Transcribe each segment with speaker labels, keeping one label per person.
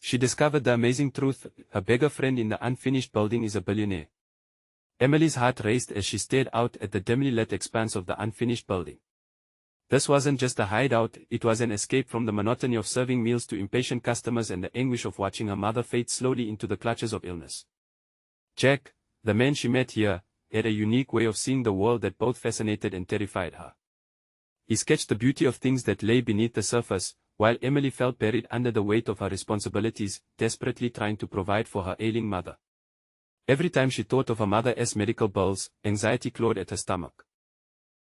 Speaker 1: She discovered the amazing truth: her beggar friend in the unfinished building is a billionaire. Emily's heart raced as she stared out at the dimly lit expanse of the unfinished building. This wasn't just a hideout, it was an escape from the monotony of serving meals to impatient customers and the anguish of watching her mother fade slowly into the clutches of illness. Jack, the man she met here, had a unique way of seeing the world that both fascinated and terrified her. He sketched the beauty of things that lay beneath the surface, while Emily felt buried under the weight of her responsibilities, desperately trying to provide for her ailing mother. Every time she thought of her mother's medical bills, anxiety clawed at her stomach.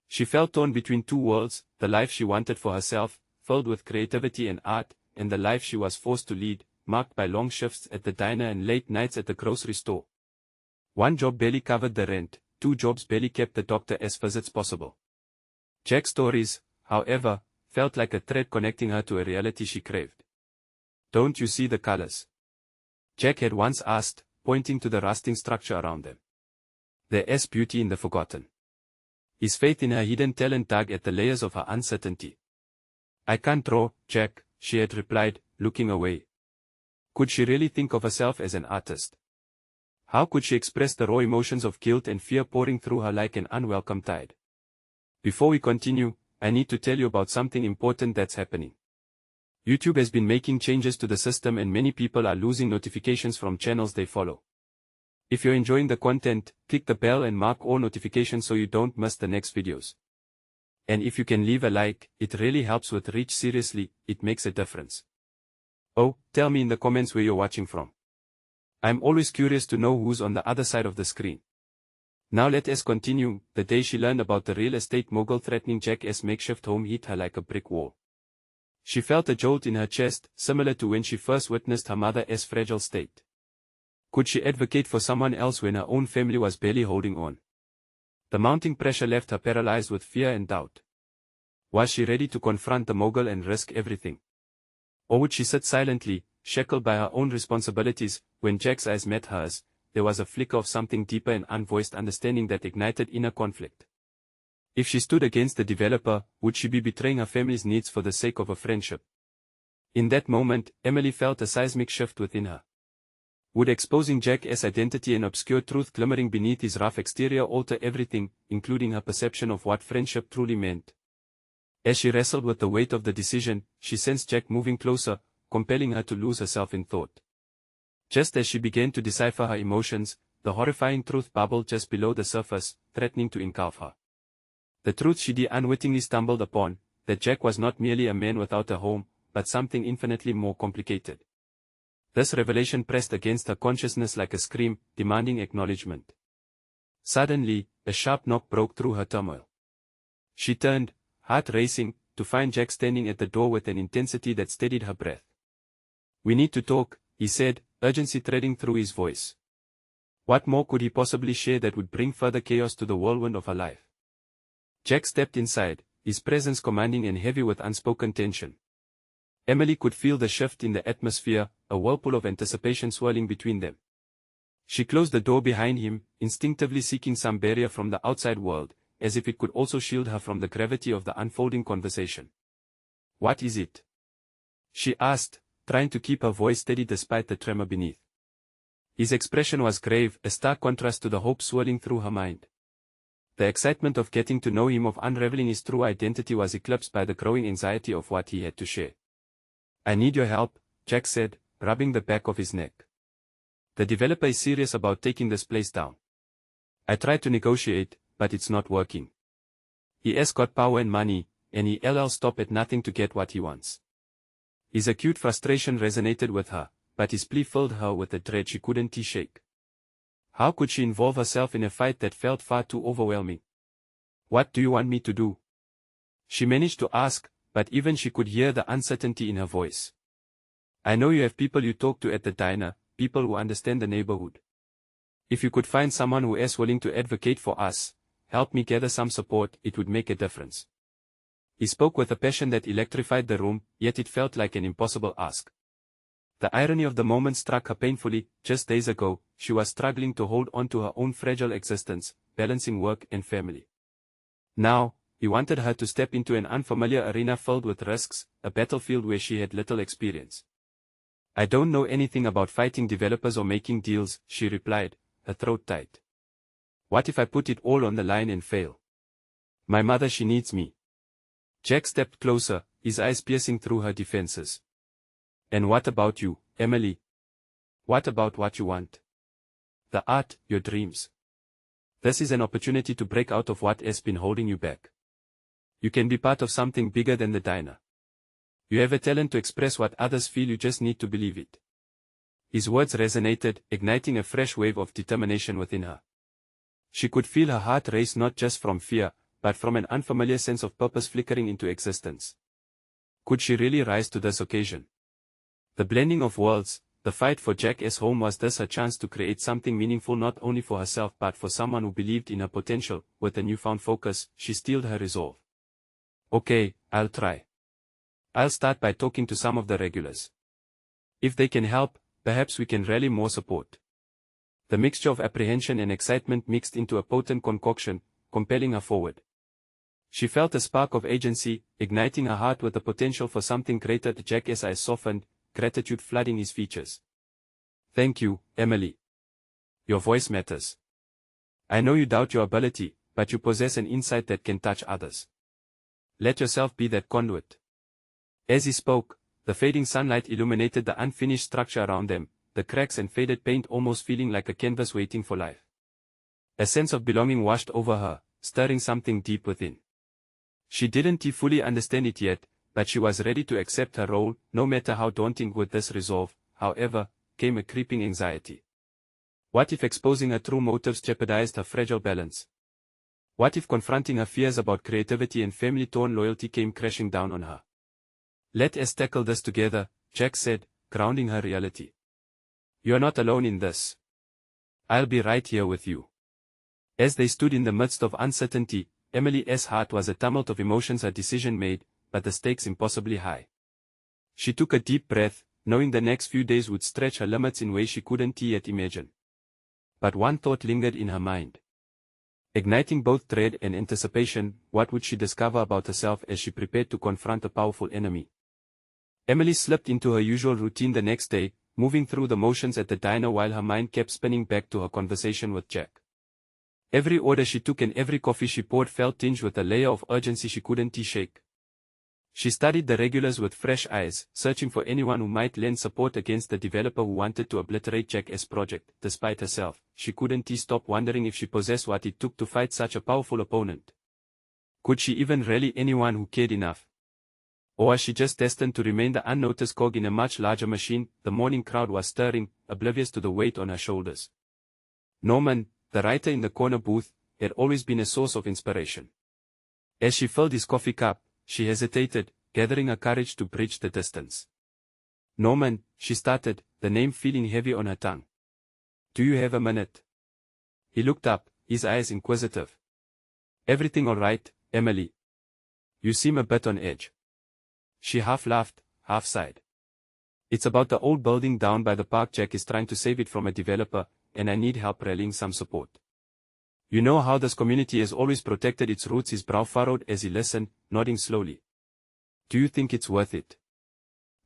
Speaker 1: She felt torn between two worlds: the life she wanted for herself, filled with creativity and art, and the life she was forced to lead, marked by long shifts at the diner and late nights at the grocery store. One job barely covered the rent, two jobs barely kept the doctor's visits possible. Jack's stories, however, felt like a thread connecting her to a reality she craved. "Don't you see the colors?" Jack had once asked, pointing to the rusting structure around them. "There's beauty in the forgotten." His faith in her hidden talent dug at the layers of her uncertainty. "I can't draw, Jack," she had replied, looking away. Could she really think of herself as an artist? How could she express the raw emotions of guilt and fear pouring through her like an unwelcome tide? Before we continue, I need to tell you about something important that's happening. YouTube has been making changes to the system and many people are losing notifications from channels they follow. If you're enjoying the content, click the bell and mark all notifications so you don't miss the next videos. And if you can leave a like, it really helps with reach. Seriously, it makes a difference. Oh, tell me in the comments where you're watching from. I'm always curious to know who's on the other side of the screen. Now let us continue. The day she learned about the real estate mogul threatening Jack's makeshift home hit her like a brick wall. She felt a jolt in her chest, similar to when she first witnessed her mother's fragile state. Could she advocate for someone else when her own family was barely holding on? The mounting pressure left her paralyzed with fear and doubt. Was she ready to confront the mogul and risk everything? Or would she sit silently, shackled by her own responsibilities? When Jack's eyes met hers, there was a flicker of something deeper and unvoiced understanding that ignited inner conflict. If she stood against the developer, would she be betraying her family's needs for the sake of a friendship? In that moment, Emily felt a seismic shift within her. Would exposing Jack's identity and obscure truth glimmering beneath his rough exterior alter everything, including her perception of what friendship truly meant? As she wrestled with the weight of the decision, she sensed Jack moving closer, compelling her to lose herself in thought. Just as she began to decipher her emotions, the horrifying truth bubbled just below the surface, threatening to engulf her. The truth she unwittingly stumbled upon, that Jack was not merely a man without a home, but something infinitely more complicated. This revelation pressed against her consciousness like a scream, demanding acknowledgement. Suddenly, a sharp knock broke through her turmoil. She turned, heart racing, to find Jack standing at the door with an intensity that steadied her breath. "We need to talk," he said, urgency threading through his voice. What more could he possibly share that would bring further chaos to the whirlwind of her life? Jack stepped inside, his presence commanding and heavy with unspoken tension. Emily could feel the shift in the atmosphere, a whirlpool of anticipation swirling between them. She closed the door behind him, instinctively seeking some barrier from the outside world, as if it could also shield her from the gravity of the unfolding conversation. "What is it?" she asked, trying to keep her voice steady despite the tremor beneath. His expression was grave, a stark contrast to the hope swirling through her mind. The excitement of getting to know him, of unraveling his true identity, was eclipsed by the growing anxiety of what he had to share. "I need your help," Jack said, rubbing the back of his neck. "The developer is serious about taking this place down. I tried to negotiate, but it's not working. He has got power and money, and he'll stop at nothing to get what he wants." His acute frustration resonated with her, but his plea filled her with a dread she couldn't shake. How could she involve herself in a fight that felt far too overwhelming? "What do you want me to do?" she managed to ask, but even she could hear the uncertainty in her voice. "I know you have people you talk to at the diner, people who understand the neighborhood. If you could find someone who is willing to advocate for us, help me gather some support, it would make a difference." He spoke with a passion that electrified the room, yet it felt like an impossible ask. The irony of the moment struck her painfully. Just days ago, she was struggling to hold on to her own fragile existence, balancing work and family. Now, he wanted her to step into an unfamiliar arena filled with risks, a battlefield where she had little experience. I don't know anything about fighting developers or making deals, she replied, her throat tight. What if I put it all on the line and fail? My mother, she needs me. Jack stepped closer, his eyes piercing through her defenses. And what about you, Emily? What about what you want? The art, your dreams. This is an opportunity to break out of what has been holding you back. You can be part of something bigger than the diner. You have a talent to express what others feel, you just need to believe it. His words resonated, igniting a fresh wave of determination within her. She could feel her heart race not just from fear, but from an unfamiliar sense of purpose flickering into existence. Could she really rise to this occasion? The blending of worlds, the fight for Jack's home, was thus her chance to create something meaningful not only for herself but for someone who believed in her potential. With a newfound focus, she steeled her resolve. Okay, I'll try. I'll start by talking to some of the regulars. If they can help, perhaps we can rally more support. The mixture of apprehension and excitement mixed into a potent concoction, compelling her forward. She felt a spark of agency, igniting her heart with the potential for something greater. Jack's eyes softened, gratitude flooding his features. Thank you, Emily. Your voice matters. I know you doubt your ability, but you possess an insight that can touch others. Let yourself be that conduit. As he spoke, the fading sunlight illuminated the unfinished structure around them, the cracks and faded paint almost feeling like a canvas waiting for life. A sense of belonging washed over her, stirring something deep within. She didn't fully understand it yet, but she was ready to accept her role, no matter how daunting. With this resolve, however, came a creeping anxiety. What if exposing her true motives jeopardized her fragile balance? What if confronting her fears about creativity and family-torn loyalty came crashing down on her? Let us tackle this together, Jack said, grounding her reality. You're not alone in this. I'll be right here with you. As they stood in the midst of uncertainty, Emily's heart was a tumult of emotions. Her decision made, but the stakes impossibly high. She took a deep breath, knowing the next few days would stretch her limits in ways she couldn't yet imagine. But one thought lingered in her mind. Igniting both dread and anticipation, what would she discover about herself as she prepared to confront a powerful enemy? Emily slipped into her usual routine the next day, moving through the motions at the diner while her mind kept spinning back to her conversation with Jack. Every order she took and every coffee she poured felt tinged with a layer of urgency she couldn't shake. She studied the regulars with fresh eyes, searching for anyone who might lend support against the developer who wanted to obliterate Jack's project. Despite herself, she couldn't stop wondering if she possessed what it took to fight such a powerful opponent. Could she even rally anyone who cared enough? Or was she just destined to remain the unnoticed cog in a much larger machine? The morning crowd was stirring, oblivious to the weight on her shoulders. Norman, the writer in the corner booth, had always been a source of inspiration. As she filled his coffee cup, she hesitated, gathering her courage to bridge the distance. Norman, she started, the name feeling heavy on her tongue. Do you have a minute? He looked up, his eyes inquisitive. Everything all right, Emily? You seem a bit on edge. She half laughed, half sighed. It's about the old building down by the park. Jack is trying to save it from a developer, and I need help rallying some support. You know how this community has always protected its roots. His brow furrowed as he listened, nodding slowly. Do you think it's worth it?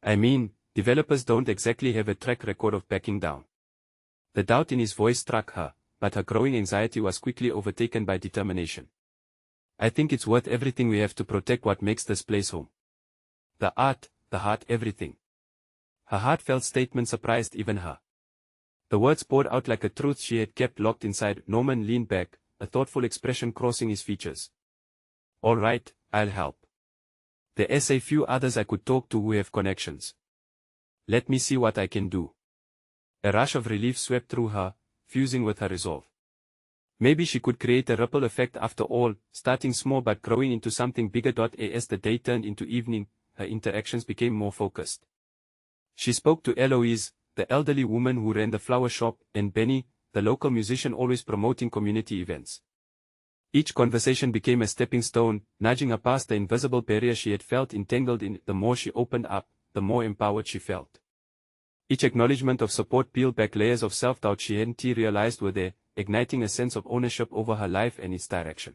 Speaker 1: I mean, developers don't exactly have a track record of backing down. The doubt in his voice struck her, but her growing anxiety was quickly overtaken by determination. I think it's worth everything we have to protect what makes this place home. The art, the heart, everything. Her heartfelt statement surprised even her. The words poured out like a truth she had kept locked inside. Norman leaned back, a thoughtful expression crossing his features. All right, I'll help. There's a few others I could talk to who have connections. Let me see what I can do. A rush of relief swept through her, fusing with her resolve. Maybe she could create a ripple effect after all, starting small but growing into something bigger. As the day turned into evening, her interactions became more focused. She spoke to Eloise, the elderly woman who ran the flower shop, and Benny, the local musician always promoting community events. Each conversation became a stepping stone, nudging her past the invisible barrier she had felt entangled in. The more she opened up, the more empowered she felt. Each acknowledgement of support peeled back layers of self-doubt she hadn't realized were there, igniting a sense of ownership over her life and its direction.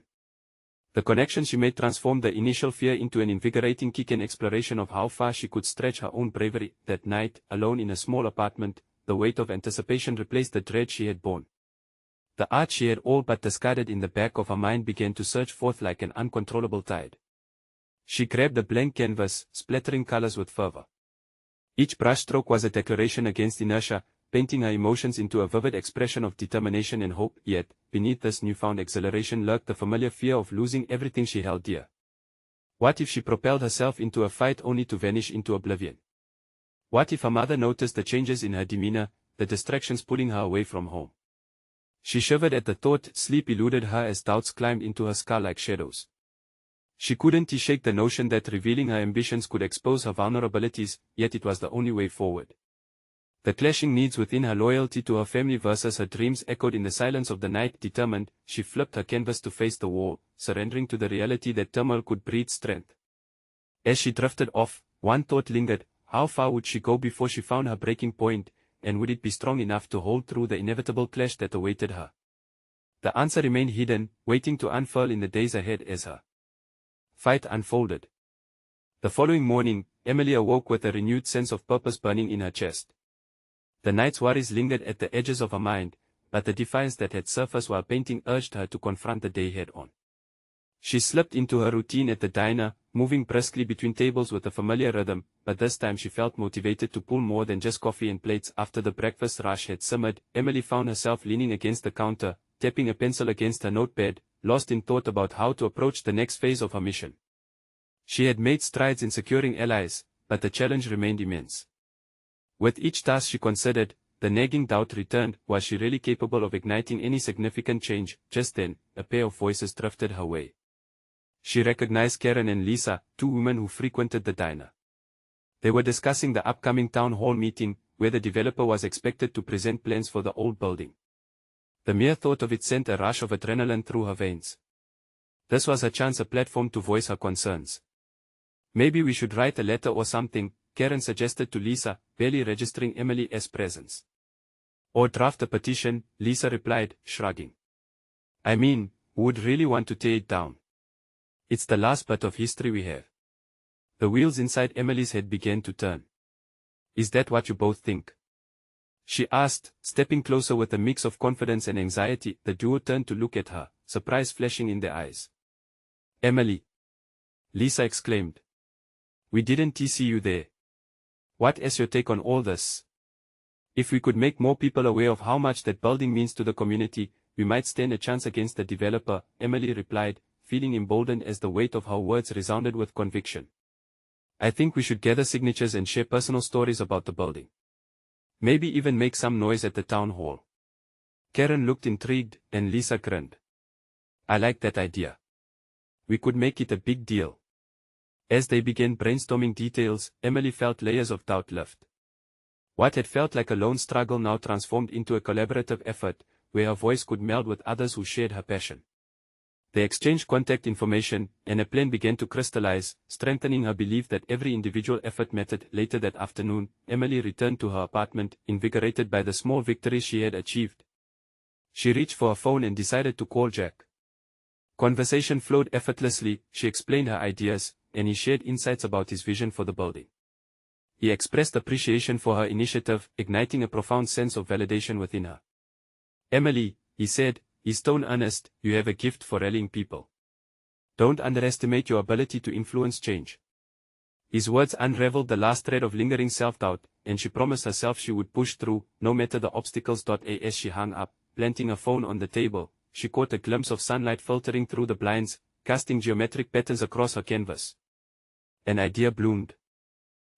Speaker 1: The connection she made transformed the initial fear into an invigorating kick and exploration of how far she could stretch her own bravery. That night, alone in a small apartment, the weight of anticipation replaced the dread she had borne. The art she had all but discarded in the back of her mind began to surge forth like an uncontrollable tide. She grabbed the blank canvas, splattering colors with fervor. Each brushstroke was a declaration against inertia, painting her emotions into a vivid expression of determination and hope. Yet, beneath this newfound exhilaration lurked the familiar fear of losing everything she held dear. What if she propelled herself into a fight only to vanish into oblivion? What if her mother noticed the changes in her demeanor, the distractions pulling her away from home? She shivered at the thought. Sleep eluded her as doubts climbed into her skull like shadows. She couldn't shake the notion that revealing her ambitions could expose her vulnerabilities, yet it was the only way forward. The clashing needs within her, loyalty to her family versus her dreams, echoed in the silence of the night. Determined, she flipped her canvas to face the wall, surrendering to the reality that turmoil could breed strength. As she drifted off, one thought lingered: how far would she go before she found her breaking point, and would it be strong enough to hold through the inevitable clash that awaited her? The answer remained hidden, waiting to unfurl in the days ahead as her fight unfolded. The following morning, Emily awoke with a renewed sense of purpose burning in her chest. The night's worries lingered at the edges of her mind, but the defiance that had surfaced while painting urged her to confront the day head-on. She slipped into her routine at the diner, moving briskly between tables with a familiar rhythm, but this time she felt motivated to pull more than just coffee and plates. After the breakfast rush had simmered, Emily found herself leaning against the counter, tapping a pencil against her notepad, lost in thought about how to approach the next phase of her mission. She had made strides in securing allies, but the challenge remained immense. With each task she considered, the nagging doubt returned: was she really capable of igniting any significant change? Just then, a pair of voices drifted her way. She recognized Karen and Lisa, two women who frequented the diner. They were discussing the upcoming town hall meeting, where the developer was expected to present plans for the old building. The mere thought of it sent a rush of adrenaline through her veins. This was her chance, a platform to voice her concerns. Maybe we should write a letter or something, Karen suggested to Lisa, barely registering Emily's presence. Or draft a petition, Lisa replied, shrugging. I mean, who would really want to tear it down? It's the last bit of history we have. The wheels inside Emily's head began to turn. Is that what you both think? She asked, stepping closer with a mix of confidence and anxiety. The duo turned to look at her, surprise flashing in their eyes. Emily! Lisa exclaimed. We didn't see you there. What is your take on all this? If we could make more people aware of how much that building means to the community, we might stand a chance against the developer, Emily replied, feeling emboldened as the weight of her words resounded with conviction. I think we should gather signatures and share personal stories about the building. Maybe even make some noise at the town hall. Karen looked intrigued, and Lisa grinned. I like that idea. We could make it a big deal. As they began brainstorming details, Emily felt layers of doubt lift. What had felt like a lone struggle now transformed into a collaborative effort, where her voice could meld with others who shared her passion. They exchanged contact information, and a plan began to crystallize, strengthening her belief that every individual effort mattered. Later that afternoon, Emily returned to her apartment, invigorated by the small victories she had achieved. She reached for her phone and decided to call Jack. Conversation flowed effortlessly. She explained her ideas, and he shared insights about his vision for the building. He expressed appreciation for her initiative, igniting a profound sense of validation within her. Emily, he said, his tone earnest, you have a gift for rallying people. Don't underestimate your ability to influence change. His words unraveled the last thread of lingering self-doubt, and she promised herself she would push through, no matter the obstacles. As she hung up, planting her phone on the table, she caught a glimpse of sunlight filtering through the blinds, casting geometric patterns across her canvas. An idea bloomed.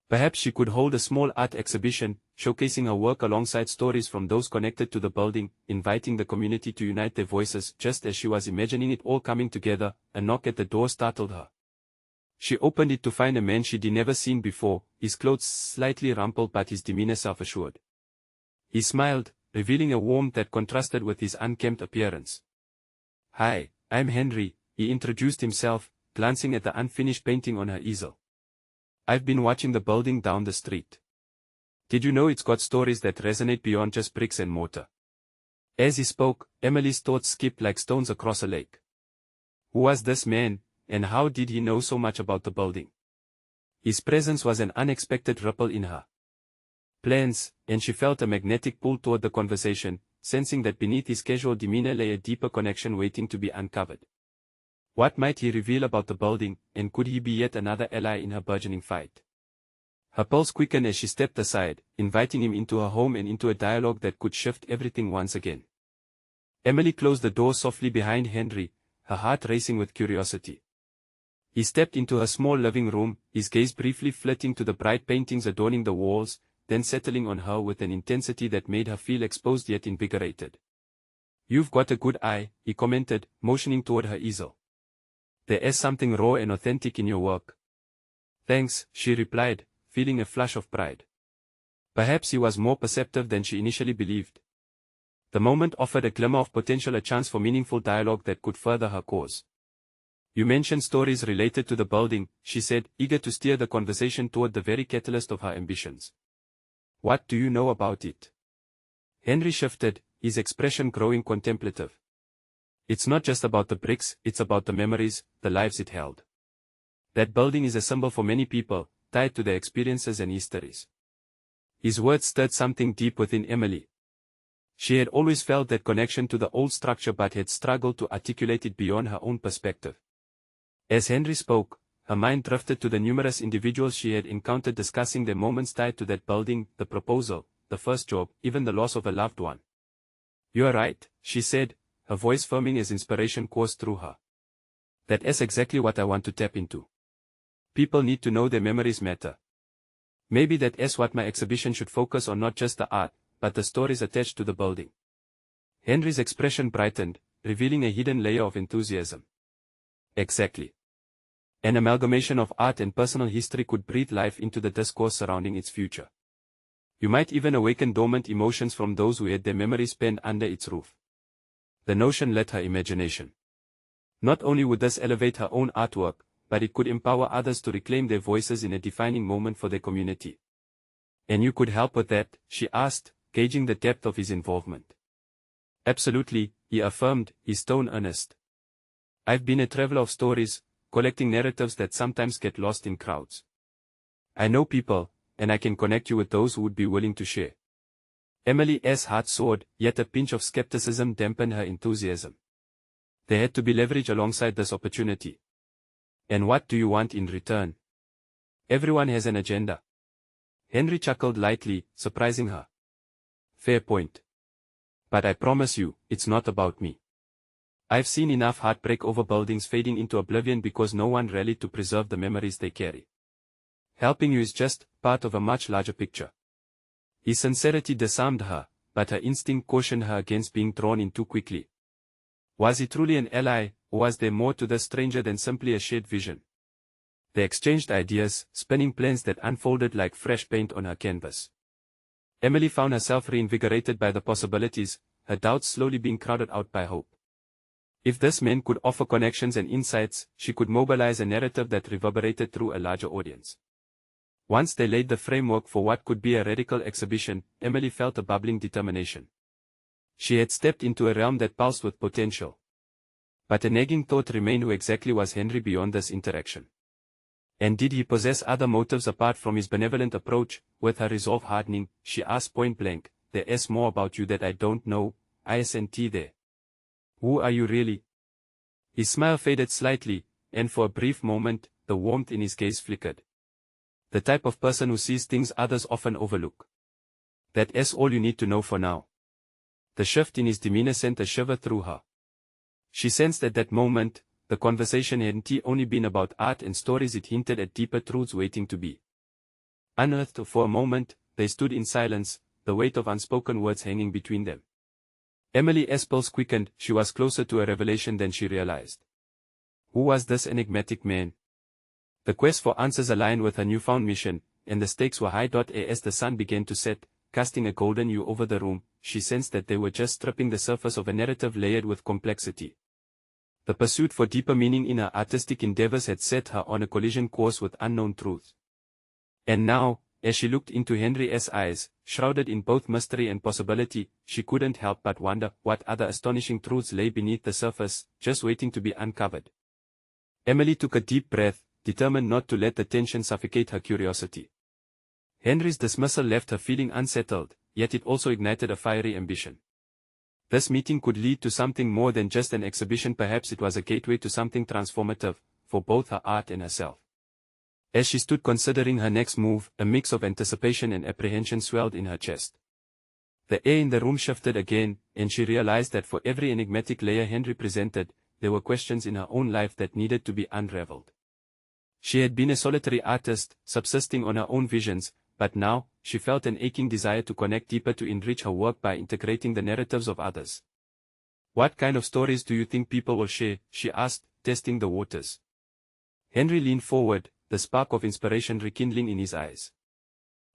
Speaker 1: Perhaps she could hold a small art exhibition, showcasing her work alongside stories from those connected to the building, inviting the community to unite their voices. Just as she was imagining it all coming together, a knock at the door startled her. She opened it to find a man she'd never seen before, his clothes slightly rumpled but his demeanor self-assured. He smiled, revealing a warmth that contrasted with his unkempt appearance. Hi, I'm Henry, he introduced himself, glancing at the unfinished painting on her easel. I've been watching the building down the street. Did you know it's got stories that resonate beyond just bricks and mortar? As he spoke, Emily's thoughts skipped like stones across a lake. Who was this man, and how did he know so much about the building? His presence was an unexpected ripple in her plans, and she felt a magnetic pull toward the conversation, sensing that beneath his casual demeanor lay a deeper connection waiting to be uncovered. What might he reveal about the building, and could he be yet another ally in her burgeoning fight? Her pulse quickened as she stepped aside, inviting him into her home and into a dialogue that could shift everything once again. Emily closed the door softly behind Henry, her heart racing with curiosity. He stepped into her small living room, his gaze briefly flitting to the bright paintings adorning the walls, then settling on her with an intensity that made her feel exposed yet invigorated. "You've got a good eye," he commented, motioning toward her easel. "There is something raw and authentic in your work." "Thanks," she replied, feeling a flush of pride. Perhaps he was more perceptive than she initially believed. The moment offered a glimmer of potential, a chance for meaningful dialogue that could further her cause. "You mentioned stories related to the building," she said, eager to steer the conversation toward the very catalyst of her ambitions. "What do you know about it?" Henry shifted, his expression growing contemplative. "It's not just about the bricks, it's about the memories, the lives it held. That building is a symbol for many people, tied to their experiences and histories." His words stirred something deep within Emily. She had always felt that connection to the old structure but had struggled to articulate it beyond her own perspective. As Henry spoke, her mind drifted to the numerous individuals she had encountered discussing their moments tied to that building, the proposal, the first job, even the loss of a loved one. "You are right," she said, her voice firming as inspiration coursed through her. "That is exactly what I want to tap into. People need to know their memories matter. Maybe that is what my exhibition should focus on, not just the art, but the stories attached to the building." Henry's expression brightened, revealing a hidden layer of enthusiasm. "Exactly. An amalgamation of art and personal history could breathe life into the discourse surrounding its future. You might even awaken dormant emotions from those who had their memories penned under its roof." The notion lit her imagination. Not only would this elevate her own artwork, but it could empower others to reclaim their voices in a defining moment for their community. "And you could help with that?" she asked, gauging the depth of his involvement. "Absolutely," he affirmed, his tone earnest. "I've been a traveler of stories, collecting narratives that sometimes get lost in crowds. I know people, and I can connect you with those who would be willing to share." Emily's heart soared, yet a pinch of skepticism dampened her enthusiasm. There had to be leverage alongside this opportunity. "And what do you want in return?" "Everyone has an agenda." Henry chuckled lightly, surprising her. "Fair point. But I promise you, it's not about me. I've seen enough heartbreak over buildings fading into oblivion because no one rallied to preserve the memories they carry. Helping you is just part of a much larger picture." His sincerity disarmed her, but her instinct cautioned her against being drawn in too quickly. Was he truly an ally, or was there more to this stranger than simply a shared vision? They exchanged ideas, spinning plans that unfolded like fresh paint on her canvas. Emily found herself reinvigorated by the possibilities, her doubts slowly being crowded out by hope. If this man could offer connections and insights, she could mobilize a narrative that reverberated through a larger audience. Once they laid the framework for what could be a radical exhibition, Emily felt a bubbling determination. She had stepped into a realm that pulsed with potential. But a nagging thought remained: who exactly was Henry beyond this interaction? And did he possess other motives apart from his benevolent approach? With her resolve hardening, she asked point blank, "There is more about you that I don't know, isn't there? Who are you really?" His smile faded slightly, and for a brief moment, the warmth in his gaze flickered. "The type of person who sees things others often overlook. That is all you need to know for now." The shift in his demeanor sent a shiver through her. She sensed at that moment, the conversation hadn't only been about art and stories, it hinted at deeper truths waiting to be unearthed. For a moment, they stood in silence, the weight of unspoken words hanging between them. Emily's pulse quickened, she was closer to a revelation than she realized. Who was this enigmatic man? The quest for answers aligned with her newfound mission, and the stakes were high. As the sun began to set, casting a golden hue over the room, she sensed that they were just stripping the surface of a narrative layered with complexity. The pursuit for deeper meaning in her artistic endeavors had set her on a collision course with unknown truths. And now, as she looked into Henry's eyes, shrouded in both mystery and possibility, she couldn't help but wonder what other astonishing truths lay beneath the surface, just waiting to be uncovered. Emily took a deep breath, determined not to let the tension suffocate her curiosity. Henry's dismissal left her feeling unsettled, yet it also ignited a fiery ambition. This meeting could lead to something more than just an exhibition. Perhaps it was a gateway to something transformative, for both her art and herself. As she stood considering her next move, a mix of anticipation and apprehension swelled in her chest. The air in the room shifted again, and she realized that for every enigmatic layer Henry presented, there were questions in her own life that needed to be unraveled. She had been a solitary artist, subsisting on her own visions, but now, she felt an aching desire to connect deeper, to enrich her work by integrating the narratives of others. "What kind of stories do you think people will share?" she asked, testing the waters. Henry leaned forward, the spark of inspiration rekindling in his eyes.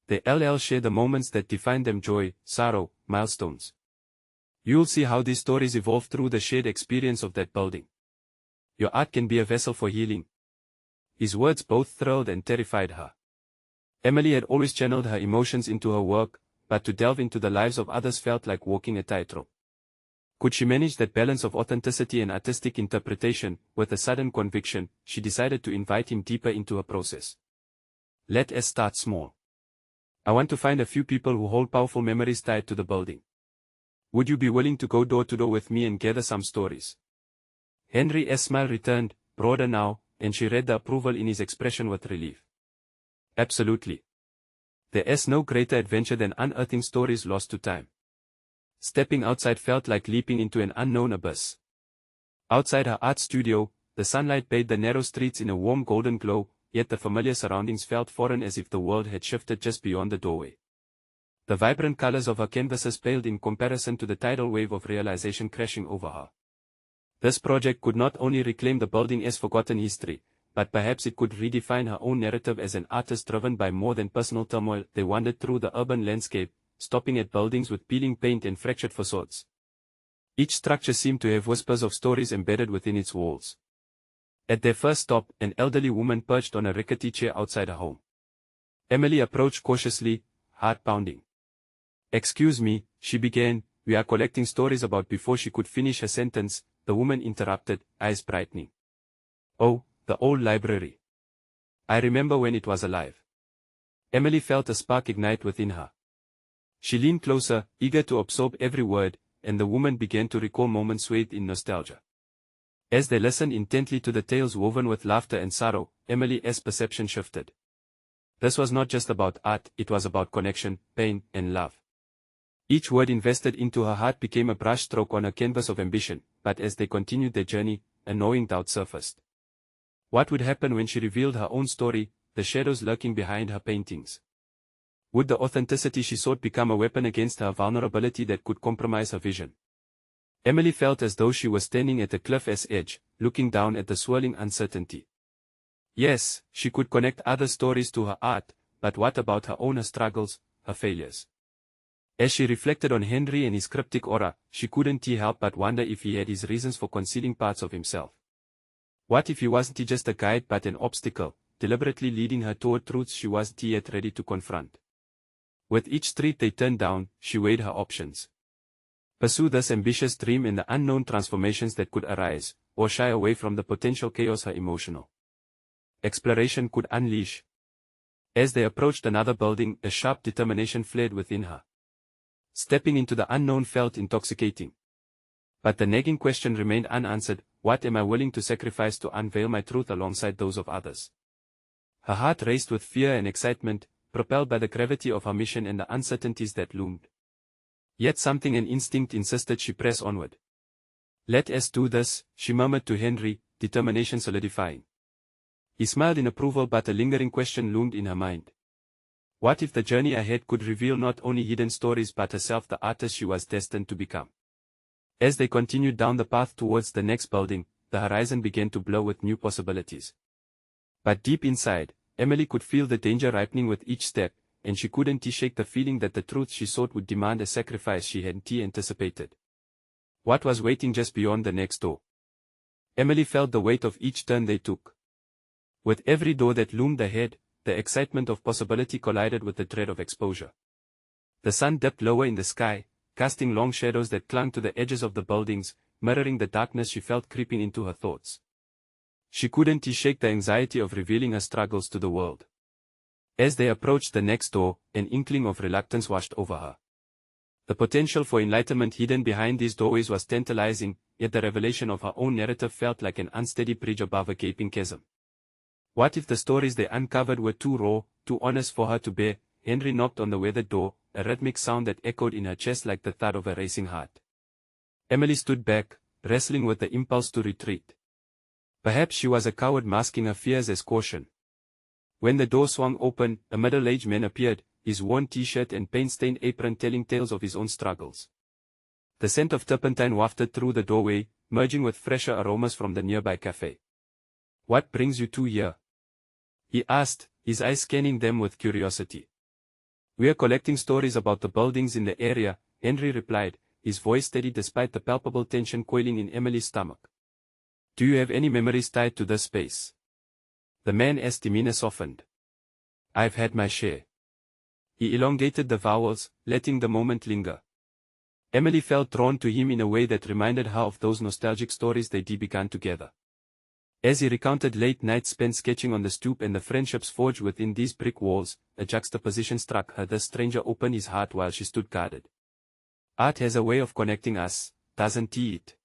Speaker 1: They'll share the moments that define them: joy, sorrow, milestones. You'll see how these stories evolve through the shared experience of that building. Your art can be a vessel for healing. His words both thrilled and terrified her. Emily had always channeled her emotions into her work, but to delve into the lives of others felt like walking a tightrope. Could she manage that balance of authenticity and artistic interpretation? With a sudden conviction, she decided to invite him deeper into her process. "Let us start small. I want to find a few people who hold powerful memories tied to the building. Would you be willing to go door to door with me and gather some stories?" Henry's smile returned, broader now, and she read the approval in his expression with relief. "Absolutely. There is no greater adventure than unearthing stories lost to time." Stepping outside felt like leaping into an unknown abyss. Outside her art studio, the sunlight bathed the narrow streets in a warm golden glow, yet the familiar surroundings felt foreign, as if the world had shifted just beyond the doorway. The vibrant colors of her canvases paled in comparison to the tidal wave of realization crashing over her. This project could not only reclaim the building's forgotten history, but perhaps it could redefine her own narrative as an artist driven by more than personal turmoil. They wandered through the urban landscape, stopping at buildings with peeling paint and fractured facades. Each structure seemed to have whispers of stories embedded within its walls. At their first stop, an elderly woman perched on a rickety chair outside her home. Emily approached cautiously, heart pounding. "Excuse me," she began, "we are collecting stories about..." Before she could finish her sentence, the woman interrupted, eyes brightening. "Oh, the old library. I remember when it was alive." Emily felt a spark ignite within her. She leaned closer, eager to absorb every word, and the woman began to recall moments swathed in nostalgia. As they listened intently to the tales woven with laughter and sorrow, Emily's perception shifted. This was not just about art, it was about connection, pain, and love. Each word invested into her heart became a brushstroke on a canvas of ambition, but as they continued their journey, a gnawing doubt surfaced. What would happen when she revealed her own story, the shadows lurking behind her paintings? Would the authenticity she sought become a weapon against her vulnerability that could compromise her vision? Emily felt as though she was standing at a cliff's edge, looking down at the swirling uncertainty. Yes, she could connect other stories to her art, but what about her own struggles, her failures? As she reflected on Henry and his cryptic aura, she couldn't help but wonder if he had his reasons for concealing parts of himself. What if he wasn't just a guide but an obstacle, deliberately leading her toward truths she wasn't yet ready to confront? With each street they turned down, she weighed her options. Pursue this ambitious dream and the unknown transformations that could arise, or shy away from the potential chaos her emotional exploration could unleash. As they approached another building, a sharp determination flared within her. Stepping into the unknown felt intoxicating. But the nagging question remained unanswered: what am I willing to sacrifice to unveil my truth alongside those of others? Her heart raced with fear and excitement, propelled by the gravity of her mission and the uncertainties that loomed. Yet something, an instinct, insisted she press onward. "Let us do this," she murmured to Henry, determination solidifying. He smiled in approval, but a lingering question loomed in her mind. What if the journey ahead could reveal not only hidden stories but herself, the artist she was destined to become? As they continued down the path towards the next building, the horizon began to blur with new possibilities. But deep inside, Emily could feel the danger ripening with each step, and she couldn't shake the feeling that the truth she sought would demand a sacrifice she hadn't anticipated. What was waiting just beyond the next door? Emily felt the weight of each turn they took. With every door that loomed ahead, the excitement of possibility collided with the dread of exposure. The sun dipped lower in the sky, casting long shadows that clung to the edges of the buildings, mirroring the darkness she felt creeping into her thoughts. She couldn't shake the anxiety of revealing her struggles to the world. As they approached the next door, an inkling of reluctance washed over her. The potential for enlightenment hidden behind these doorways was tantalizing, yet the revelation of her own narrative felt like an unsteady bridge above a gaping chasm. What if the stories they uncovered were too raw, too honest for her to bear? Henry knocked on the weathered door, a rhythmic sound that echoed in her chest like the thud of a racing heart. Emily stood back, wrestling with the impulse to retreat. Perhaps she was a coward masking her fears as caution. When the door swung open, a middle-aged man appeared, his worn t-shirt and paint-stained apron telling tales of his own struggles. The scent of turpentine wafted through the doorway, merging with fresher aromas from the nearby cafe. "What brings you two here?" he asked, his eyes scanning them with curiosity. "We're collecting stories about the buildings in the area," Henry replied, his voice steady despite the palpable tension coiling in Emily's stomach. "Do you have any memories tied to this space?" The man's demeanor softened. "I've had my share." He elongated the vowels, letting the moment linger. Emily felt drawn to him in a way that reminded her of those nostalgic stories they began together. As he recounted late nights spent sketching on the stoop and the friendships forged within these brick walls, a juxtaposition struck her. The stranger opened his heart while she stood guarded. "Art has a way of connecting us, doesn't it?"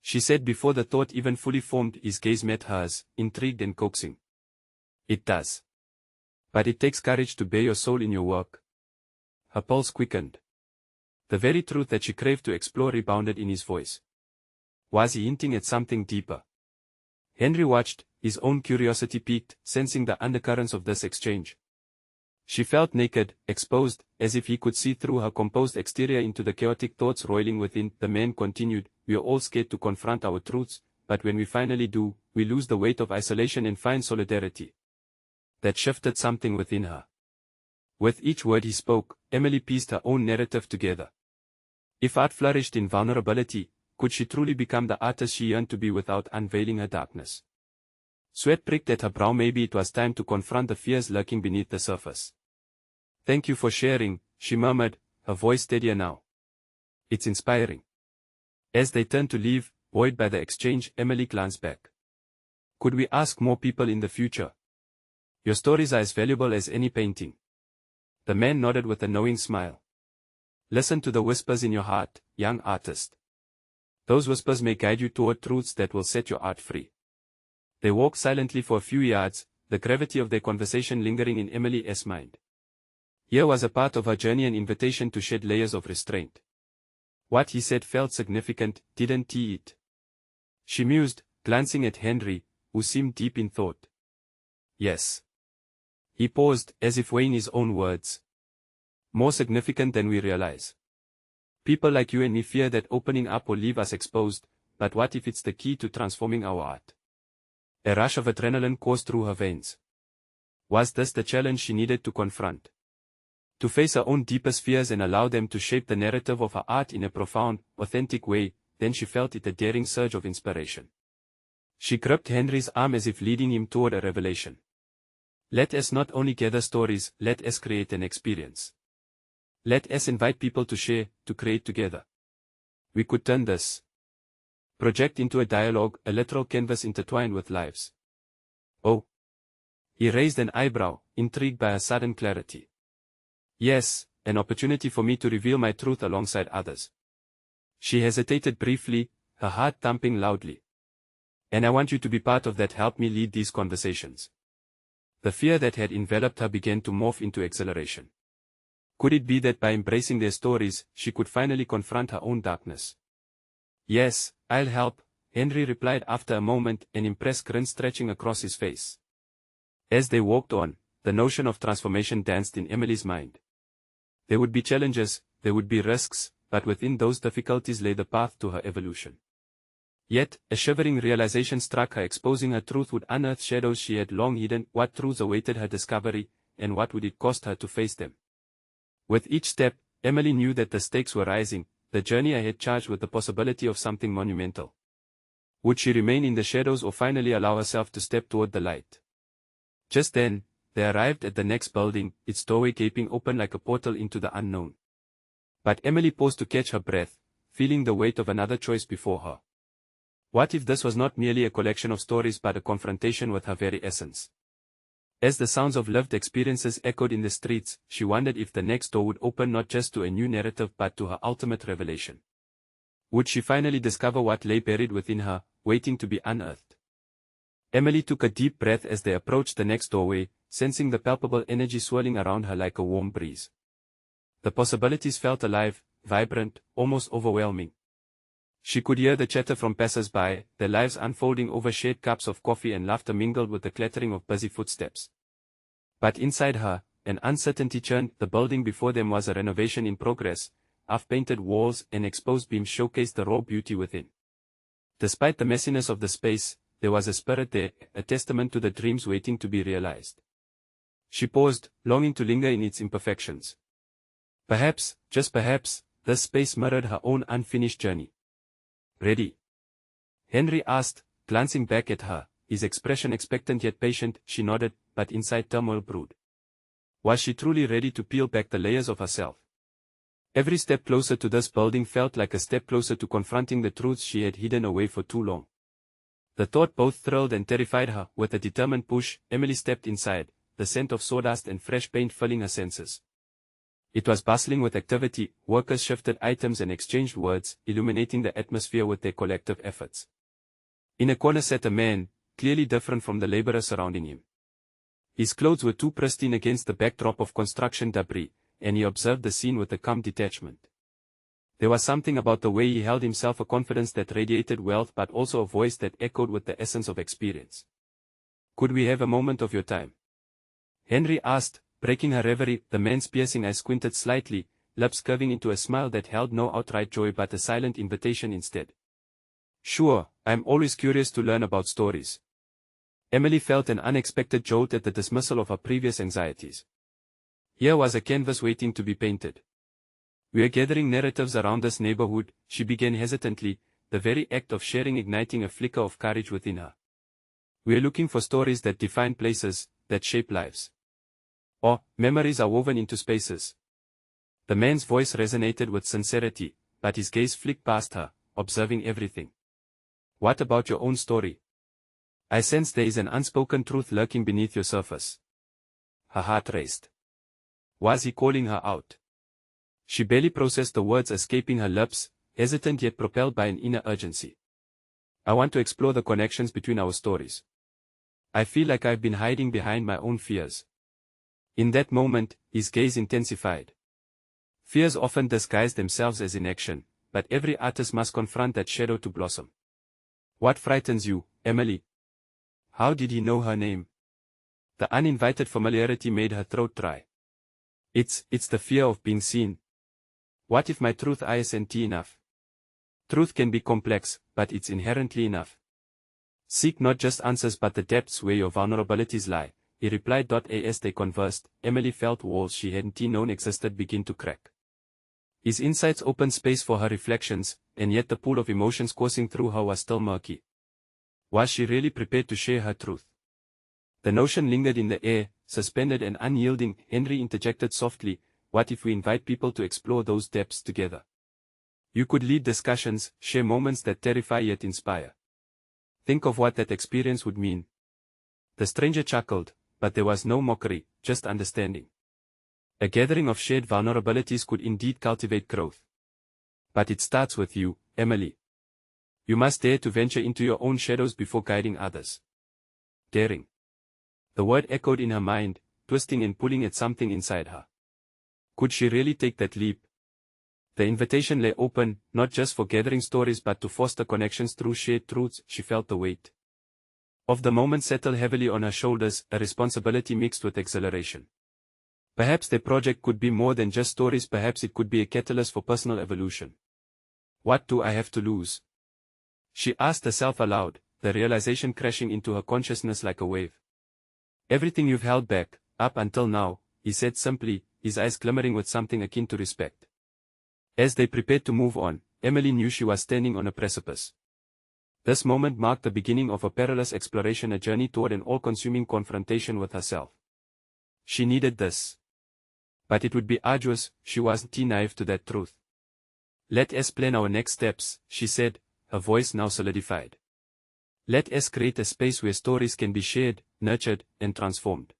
Speaker 1: she said before the thought even fully formed. His gaze met hers, intrigued and coaxing. "It does. But it takes courage to bare your soul in your work." Her pulse quickened. The very truth that she craved to explore rebounded in his voice. Was he hinting at something deeper? Henry watched, his own curiosity piqued, sensing the undercurrents of this exchange. She felt naked, exposed, as if he could see through her composed exterior into the chaotic thoughts roiling within. The man continued, "We're all scared to confront our truths, but when we finally do, we lose the weight of isolation and find solidarity." That shifted something within her. With each word he spoke, Emily pieced her own narrative together. If art flourished in vulnerability, could she truly become the artist she yearned to be without unveiling her darkness? Sweat pricked at her brow. Maybe it was time to confront the fears lurking beneath the surface. "Thank you for sharing," she murmured, her voice steadier now. "It's inspiring." As they turned to leave, buoyed by the exchange, Emily glanced back. "Could we ask more people in the future? Your stories are as valuable as any painting." The man nodded with a knowing smile. "Listen to the whispers in your heart, young artist. Those whispers may guide you toward truths that will set your art free." They walked silently for a few yards, the gravity of their conversation lingering in Emily's mind. Here was a part of her journey, an invitation to shed layers of restraint. What he said felt significant, didn't it? She mused, glancing at Henry, who seemed deep in thought. "Yes." He paused, as if weighing his own words. "More significant than we realize. People like you and me fear that opening up will leave us exposed, but what if it's the key to transforming our art?" A rush of adrenaline coursed through her veins. Was this the challenge she needed to confront? To face her own deepest fears and allow them to shape the narrative of her art in a profound, authentic way. Then she felt it, a daring surge of inspiration. She gripped Henry's arm as if leading him toward a revelation. "Let us not only gather stories, let us create an experience. Let us invite people to share, to create together. We could turn this project into a dialogue, a literal canvas intertwined with lives." "Oh." He raised an eyebrow, intrigued by her sudden clarity. "Yes, an opportunity for me to reveal my truth alongside others." She hesitated briefly, her heart thumping loudly. "And I want you to be part of that. Help me lead these conversations." The fear that had enveloped her began to morph into exhilaration. Could it be that by embracing their stories, she could finally confront her own darkness? "Yes, I'll help," Henry replied after a moment, an impressed grin stretching across his face. As they walked on, the notion of transformation danced in Emily's mind. There would be challenges, there would be risks, but within those difficulties lay the path to her evolution. Yet, a shivering realization struck her, exposing her truth would unearth shadows she had long hidden. What truths awaited her discovery, and what would it cost her to face them? With each step, Emily knew that the stakes were rising, the journey ahead charged with the possibility of something monumental. Would she remain in the shadows or finally allow herself to step toward the light? Just then, they arrived at the next building, its doorway gaping open like a portal into the unknown. But Emily paused to catch her breath, feeling the weight of another choice before her. What if this was not merely a collection of stories but a confrontation with her very essence? As the sounds of lived experiences echoed in the streets, she wondered if the next door would open not just to a new narrative but to her ultimate revelation. Would she finally discover what lay buried within her, waiting to be unearthed? Emily took a deep breath as they approached the next doorway, sensing the palpable energy swirling around her like a warm breeze. The possibilities felt alive, vibrant, almost overwhelming. She could hear the chatter from passers-by, their lives unfolding over shared cups of coffee and laughter mingled with the clattering of busy footsteps. But inside her, an uncertainty churned. The building before them was a renovation in progress. Half-painted walls and exposed beams showcased the raw beauty within. Despite the messiness of the space, there was a spirit there, a testament to the dreams waiting to be realized. She paused, longing to linger in its imperfections. Perhaps, just perhaps, this space mirrored her own unfinished journey. "Ready?" Henry asked, glancing back at her, his expression expectant yet patient. She nodded, but inside turmoil brewed. Was she truly ready to peel back the layers of herself? Every step closer to this building felt like a step closer to confronting the truths she had hidden away for too long. The thought both thrilled and terrified her. With a determined push, Emily stepped inside, the scent of sawdust and fresh paint filling her senses. It was bustling with activity. Workers shifted items and exchanged words, illuminating the atmosphere with their collective efforts. In a corner sat a man, clearly different from the laborers surrounding him. His clothes were too pristine against the backdrop of construction debris, and he observed the scene with a calm detachment. There was something about the way he held himself, a confidence that radiated wealth but also a voice that echoed with the essence of experience. "Could we have a moment of your time?" Henry asked, breaking her reverie. The man's piercing eyes squinted slightly, lips curving into a smile that held no outright joy but a silent invitation instead. "Sure, I'm always curious to learn about stories." Emily felt an unexpected jolt at the dismissal of her previous anxieties. Here was a canvas waiting to be painted. "We are gathering narratives around this neighborhood," she began hesitantly, the very act of sharing igniting a flicker of courage within her. "We are looking for stories that define places, that shape lives. Or, memories are woven into spaces." The man's voice resonated with sincerity, but his gaze flicked past her, observing everything. "What about your own story? I sense there is an unspoken truth lurking beneath your surface." Her heart raced. Was he calling her out? She barely processed the words escaping her lips, hesitant yet propelled by an inner urgency. "I want to explore the connections between our stories. I feel like I've been hiding behind my own fears." In that moment, his gaze intensified. Fears often disguise themselves as inaction, but every artist must confront that shadow to blossom. "What frightens you, Emily?" How did he know her name? The uninvited familiarity made her throat dry. It's the fear of being seen. What if my truth isn't enough?" Truth can be complex, but it's inherently enough. "Seek not just answers but the depths where your vulnerabilities lie," he replied. As they conversed, Emily felt walls she hadn't known existed begin to crack. His insights opened space for her reflections, and yet the pool of emotions coursing through her was still murky. Was she really prepared to share her truth? The notion lingered in the air, suspended and unyielding. Henry interjected softly, "What if we invite people to explore those depths together? You could lead discussions, share moments that terrify yet inspire. Think of what that experience would mean." The stranger chuckled, but there was no mockery, just understanding. A gathering of shared vulnerabilities could indeed cultivate growth. "But it starts with you, Emily. You must dare to venture into your own shadows before guiding others." Daring. The word echoed in her mind, twisting and pulling at something inside her. Could she really take that leap? The invitation lay open, not just for gathering stories but to foster connections through shared truths. She felt the weight of the moment settle heavily on her shoulders, a responsibility mixed with exhilaration. Perhaps their project could be more than just stories. Perhaps it could be a catalyst for personal evolution. "What do I have to lose?" she asked herself aloud, the realization crashing into her consciousness like a wave. "Everything you've held back, up until now," he said simply, his eyes glimmering with something akin to respect. As they prepared to move on, Emily knew she was standing on a precipice. This moment marked the beginning of a perilous exploration, a journey toward an all-consuming confrontation with herself. She needed this. But it would be arduous. She wasn't naive to that truth. "Let us plan our next steps," she said, her voice now solidified. Let us create a space where stories can be shared, nurtured, and transformed.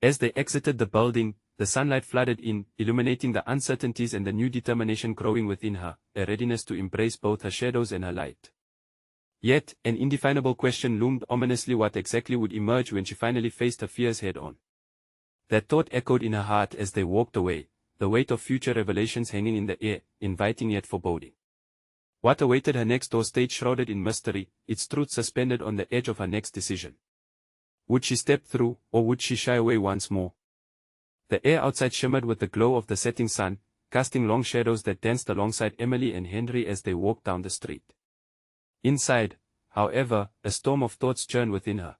Speaker 1: As they exited the building, the sunlight flooded in, illuminating the uncertainties and the new determination growing within her, a readiness to embrace both her shadows and her light. Yet, an indefinable question loomed ominously: what exactly would emerge when she finally faced her fears head-on? That thought echoed in her heart as they walked away, the weight of future revelations hanging in the air, inviting yet foreboding. What awaited her next door stayed shrouded in mystery, its truth suspended on the edge of her next decision. Would she step through, or would she shy away once more? The air outside shimmered with the glow of the setting sun, casting long shadows that danced alongside Emily and Henry as they walked down the street. Inside, however, a storm of thoughts churned within her.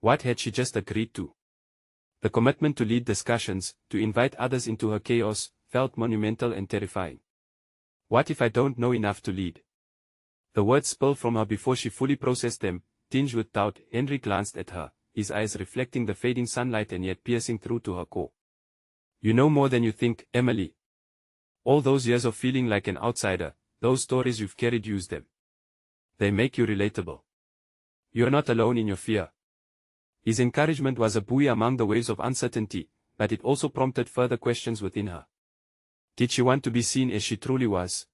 Speaker 1: What had she just agreed to? The commitment to lead discussions, to invite others into her chaos, felt monumental and terrifying. What if I don't know enough to lead? The words spilled from her before she fully processed them, tinged with doubt. Henry glanced at her, his eyes reflecting the fading sunlight and yet piercing through to her core. You know more than you think, Emily. All those years of feeling like an outsider, those stories you've carried, use them. They make you relatable. You're not alone in your fear. His encouragement was a buoy among the waves of uncertainty, but it also prompted further questions within her. Did she want to be seen as she truly was?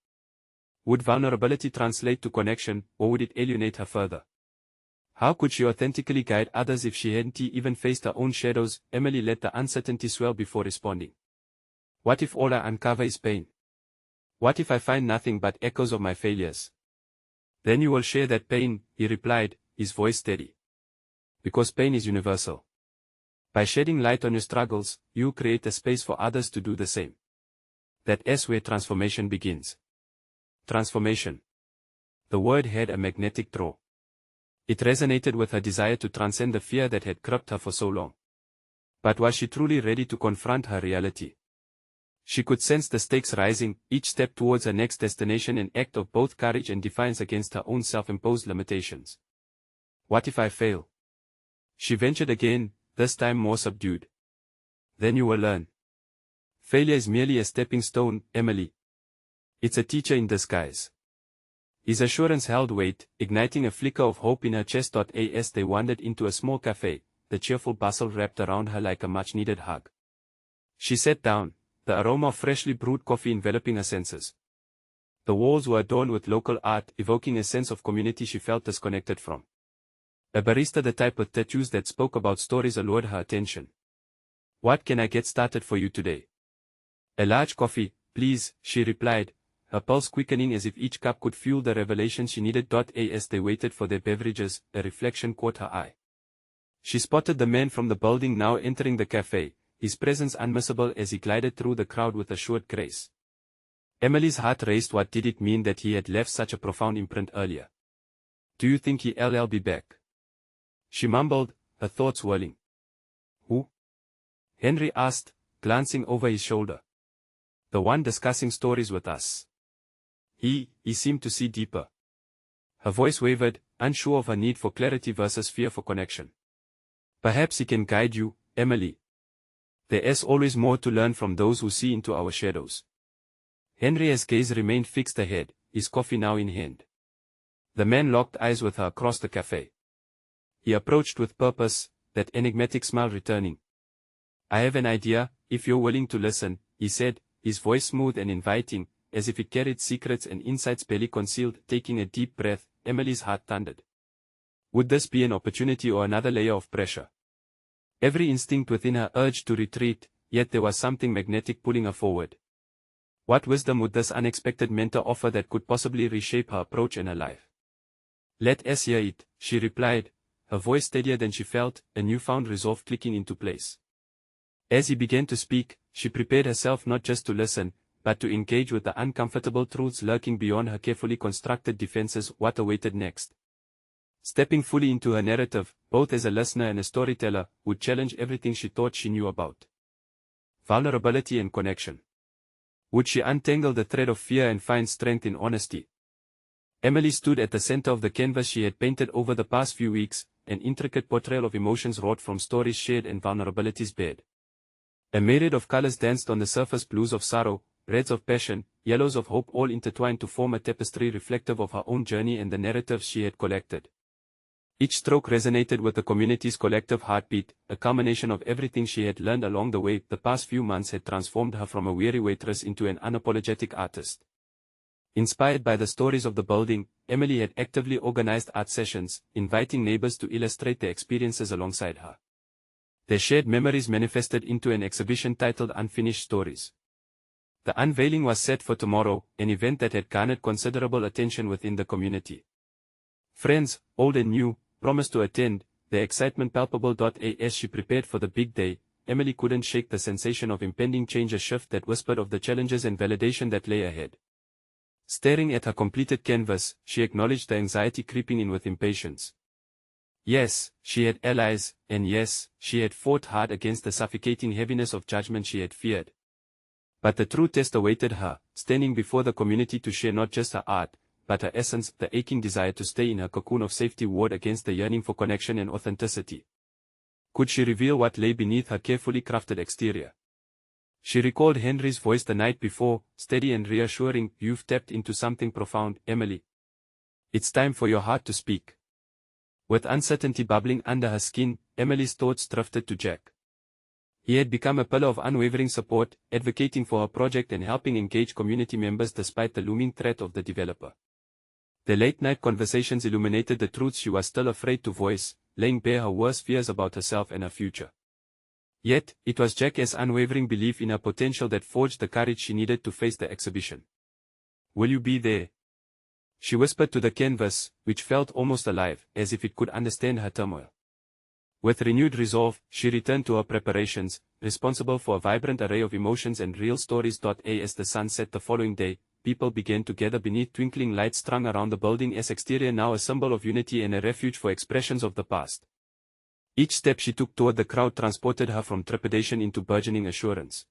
Speaker 1: Would vulnerability translate to connection, or would it alienate her further? How could she authentically guide others if she hadn't even faced her own shadows? Emily let the uncertainty swell before responding. What if all I uncover is pain? What if I find nothing but echoes of my failures? Then you will share that pain, he replied, his voice steady. Because pain is universal. By shedding light on your struggles, you create a space for others to do the same. That's where transformation begins. Transformation. The word had a magnetic draw. It resonated with her desire to transcend the fear that had gripped her for so long. But was she truly ready to confront her reality? She could sense the stakes rising, each step towards her next destination an act of both courage and defiance against her own self-imposed limitations. What if I fail? She ventured again, this time more subdued. Then you will learn. Failure is merely a stepping stone, Emily. It's a teacher in disguise. His assurance held weight, igniting a flicker of hope in her chest. As they wandered into a small cafe, the cheerful bustle wrapped around her like a much-needed hug. She sat down, the aroma of freshly brewed coffee enveloping her senses. The walls were adorned with local art, evoking a sense of community she felt disconnected from. A barista, the type with tattoos that spoke about stories, allured her attention. What can I get started for you today? A large coffee, please, she replied, her pulse quickening as if each cup could fuel the revelation she needed. As they waited for their beverages, a reflection caught her eye. She spotted the man from the building now entering the cafe, his presence unmissable as he glided through the crowd with assured grace. Emily's heart raced. What did it mean that he had left such a profound imprint earlier? Do you think he'll be back? She mumbled, her thoughts whirling. Who? Henry asked, glancing over his shoulder. The one discussing stories with us. He seemed to see deeper. Her voice wavered, unsure of her need for clarity versus fear for connection. Perhaps he can guide you, Emily. There is always more to learn from those who see into our shadows. Henry's gaze remained fixed ahead, his coffee now in hand. The man locked eyes with her across the cafe. He approached with purpose, that enigmatic smile returning. I have an idea, if you're willing to listen, he said, his voice smooth and inviting, as if it carried secrets and insights barely concealed. Taking a deep breath, Emily's heart thundered. Would this be an opportunity or another layer of pressure? Every instinct within her urged to retreat, yet there was something magnetic pulling her forward. What wisdom would this unexpected mentor offer that could possibly reshape her approach and her life? Let us hear it, she replied, her voice steadier than she felt, a newfound resolve clicking into place. As he began to speak, she prepared herself not just to listen, but to engage with the uncomfortable truths lurking beyond her carefully constructed defenses. What awaited next? Stepping fully into her narrative, both as a listener and a storyteller, would challenge everything she thought she knew about vulnerability and connection. Would she untangle the thread of fear and find strength in honesty? Emily stood at the center of the canvas she had painted over the past few weeks, an intricate portrayal of emotions wrought from stories shared and vulnerabilities bared. A myriad of colors danced on the surface, blues of sorrow, reds of passion, yellows of hope, all intertwined to form a tapestry reflective of her own journey and the narratives she had collected. Each stroke resonated with the community's collective heartbeat, a culmination of everything she had learned along the way. The past few months had transformed her from a weary waitress into an unapologetic artist. Inspired by the stories of the building, Emily had actively organized art sessions, inviting neighbors to illustrate their experiences alongside her. Their shared memories manifested into an exhibition titled Unfinished Stories. The unveiling was set for tomorrow, an event that had garnered considerable attention within the community. Friends, old and new, promised to attend, their excitement palpable. As she prepared for the big day, Emily couldn't shake the sensation of impending change, a shift that whispered of the challenges and validation that lay ahead. Staring at her completed canvas, she acknowledged the anxiety creeping in with impatience. Yes, she had allies, and yes, she had fought hard against the suffocating heaviness of judgment she had feared. But the true test awaited her, standing before the community to share not just her art, but her essence, the aching desire to stay in her cocoon of safety warred against the yearning for connection and authenticity. Could she reveal what lay beneath her carefully crafted exterior? She recalled Henry's voice the night before, steady and reassuring. "You've tapped into something profound, Emily. It's time for your heart to speak." With uncertainty bubbling under her skin, Emily's thoughts drifted to Jack. He had become a pillar of unwavering support, advocating for her project and helping engage community members despite the looming threat of the developer. The late-night conversations illuminated the truths she was still afraid to voice, laying bare her worst fears about herself and her future. Yet, it was Jack's unwavering belief in her potential that forged the courage she needed to face the exhibition. "Will you be there?" she whispered to the canvas, which felt almost alive, as if it could understand her turmoil. With renewed resolve, she returned to her preparations, responsible for a vibrant array of emotions and real stories. As the sun set the following day, people began to gather beneath twinkling lights strung around the building's exterior, now a symbol of unity and a refuge for expressions of the past. Each step she took toward the crowd transported her from trepidation into burgeoning assurance.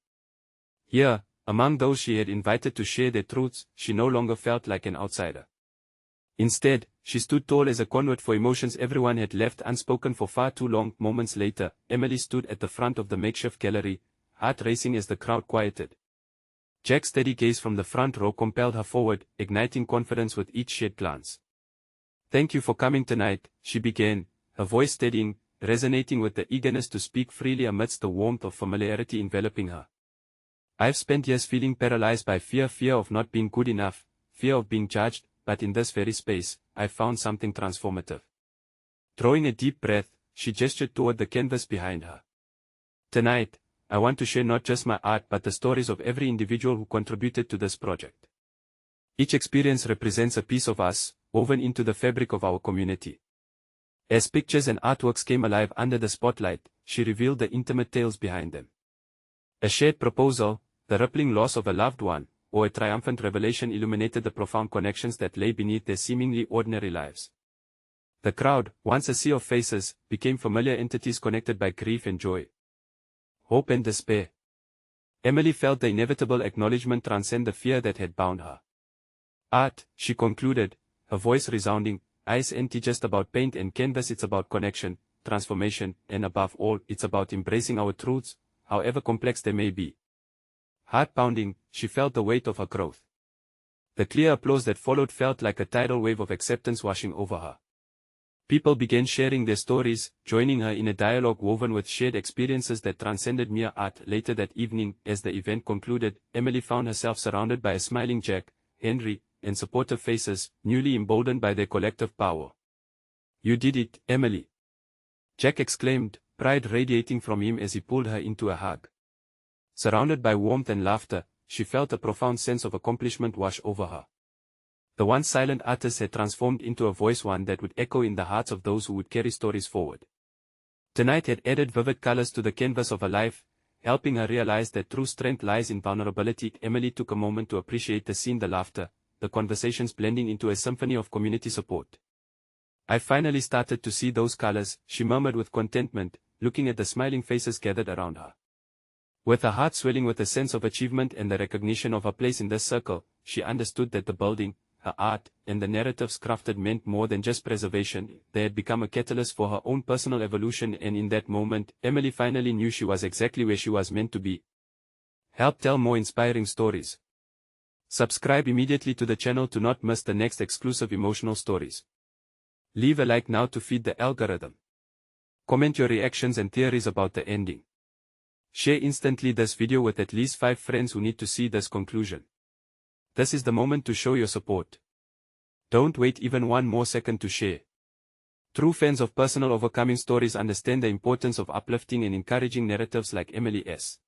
Speaker 1: Here, among those she had invited to share their truths, she no longer felt like an outsider. Instead, she stood tall as a conduit for emotions everyone had left unspoken for far too long. Moments later, Emily stood at the front of the makeshift gallery, heart racing as the crowd quieted. Jack's steady gaze from the front row compelled her forward, igniting confidence with each shared glance. "Thank you for coming tonight," she began, her voice steadying, resonating with the eagerness to speak freely amidst the warmth of familiarity enveloping her. "I've spent years feeling paralyzed by fear of not being good enough, fear of being judged, but in this very space, I found something transformative." Drawing a deep breath, she gestured toward the canvas behind her. "Tonight, I want to share not just my art but the stories of every individual who contributed to this project. Each experience represents a piece of us, woven into the fabric of our community." As pictures and artworks came alive under the spotlight, she revealed the intimate tales behind them. A shared proposal, the rippling loss of a loved one, or a triumphant revelation illuminated the profound connections that lay beneath their seemingly ordinary lives. The crowd, once a sea of faces, became familiar entities connected by grief and joy, hope and despair. Emily felt the inevitable acknowledgement transcend the fear that had bound her. "Art," she concluded, her voice resounding, "isn't just about paint and canvas, it's about connection, transformation, and above all, it's about embracing our truths, however complex they may be." Heart pounding, she felt the weight of her growth. The clear applause that followed felt like a tidal wave of acceptance washing over her. People began sharing their stories, joining her in a dialogue woven with shared experiences that transcended mere art. Later that evening, as the event concluded, Emily found herself surrounded by a smiling Jack, Henry, and supportive faces, newly emboldened by their collective power. "You did it, Emily!" Jack exclaimed, pride radiating from him as he pulled her into a hug. Surrounded by warmth and laughter, she felt a profound sense of accomplishment wash over her. The once silent artist had transformed into a voice, one that would echo in the hearts of those who would carry stories forward. Tonight had added vivid colors to the canvas of her life, helping her realize that true strength lies in vulnerability. Emily took a moment to appreciate the scene, the laughter, the conversations blending into a symphony of community support. "I finally started to see those colors," she murmured with contentment, looking at the smiling faces gathered around her. With her heart swelling with a sense of achievement and the recognition of her place in this circle, she understood that the building, her art, and the narratives crafted meant more than just preservation. They had become a catalyst for her own personal evolution, and in that moment, Emily finally knew she was exactly where she was meant to be. Help tell more inspiring stories. Subscribe immediately to the channel to not miss the next exclusive emotional stories. Leave a like now to feed the algorithm. Comment your reactions and theories about the ending. Share instantly this video with at least 5 friends who need to see this conclusion. This is the moment to show your support. Don't wait even one more second to share. True fans of personal overcoming stories understand the importance of uplifting and encouraging narratives like Emily's.